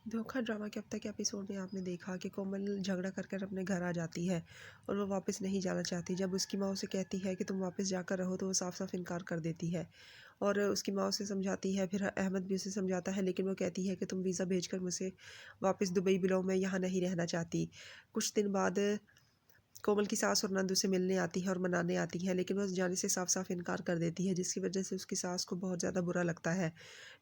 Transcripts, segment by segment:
धोखा ड्रामा के अब तक के एपिसोड में आपने देखा कि कोमल झगड़ा कर कर अपने घर आ जाती है और वो वापस नहीं जाना चाहती। जब उसकी माँ उसे कहती है कि तुम वापस जाकर रहो तो वो साफ साफ इनकार कर देती है और उसकी माँ उसे समझाती है। फिर अहमद भी उसे समझाता है लेकिन वो कहती है कि तुम वीज़ा भेजकर मुझे वापस दुबई बुलाओ, मैं यहाँ नहीं रहना चाहती। कुछ दिन बाद कोमल की सास और नंद उसे मिलने आती हैं और मनाने आती हैं लेकिन वो जाने से साफ साफ इनकार कर देती है, जिसकी वजह से उसकी सास को बहुत ज़्यादा बुरा लगता है।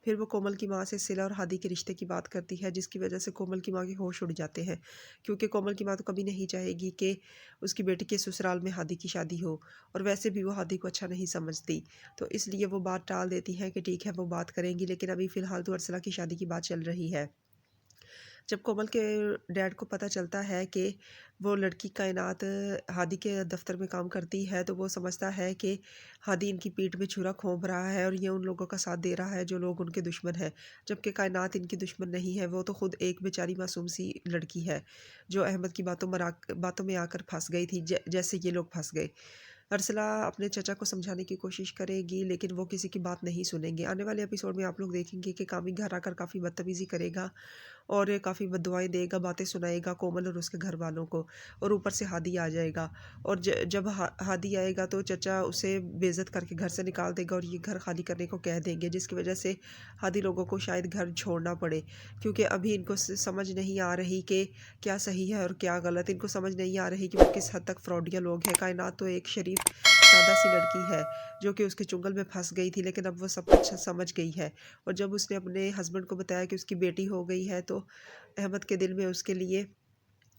फिर वो कोमल की माँ से सिला और हादी के रिश्ते की बात करती है, जिसकी वजह से कोमल की माँ के होश उड़ जाते हैं, क्योंकि कोमल की माँ तो कभी नहीं चाहेगी कि उसकी बेटी के ससुराल में हादी की शादी हो और वैसे भी वो हादी को अच्छा नहीं समझती। तो इसलिए वो बात टाल देती है कि ठीक है वो बात करेंगी, लेकिन अभी फ़िलहाल तो अरसला की शादी की बात चल रही है। जब कोमल के डैड को पता चलता है कि वो लड़की कायनात हादी के दफ्तर में काम करती है, तो वो समझता है कि हादी इनकी पीठ में छुरा घोंप रहा है और ये उन लोगों का साथ दे रहा है जो लोग उनके दुश्मन हैं, जबकि कायनात इनकी दुश्मन नहीं है। वो तो खुद एक बेचारी मासूम सी लड़की है जो अहमद की बातों में आकर फंस गई थी, जैसे ये लोग फंस गए। अरसला अपने चचा को समझाने की कोशिश करेगी लेकिन वो किसी की बात नहीं सुनेंगे। आने वाले एपिसोड में आप लोग देखेंगे कि कामी घर आकर काफ़ी बदतमीज़ी करेगा और काफ़ी बद्दुआएँ देगा, बातें सुनाएगा कोमल और उसके घर वालों को, और ऊपर से हादी आ जाएगा। और जब हादी आएगा तो चचा उसे बेइज्जत करके घर से निकाल देगा और ये घर खाली करने को कह देंगे, जिसकी वजह से हादी लोगों को शायद घर छोड़ना पड़े, क्योंकि अभी इनको समझ नहीं आ रही कि क्या सही है और क्या गलत। इनको समझ नहीं आ रही कि वो किस हद तक फ्रॉडिया लोग हैं। कायनात तो एक शरीफ सादा सी लड़की है जो कि उसके चुंगल में फंस गई थी, लेकिन अब वो सब कुछ समझ गई है। और जब उसने अपने हस्बैंड को बताया कि उसकी बेटी हो गई है तो अहमद के दिल में उसके लिए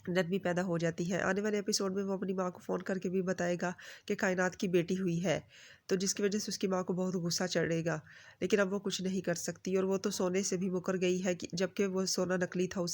नरमी पैदा हो जाती है। आने वाले एपिसोड में वो अपनी माँ को फ़ोन करके भी बताएगा कि कायनात की बेटी हुई है, तो जिसकी वजह से उसकी माँ को बहुत गुस्सा चढ़ेगा, लेकिन अब वो कुछ नहीं कर सकती और वो तो सोने से भी मुकर गई है कि जबकि वो सोना नकली था, उसे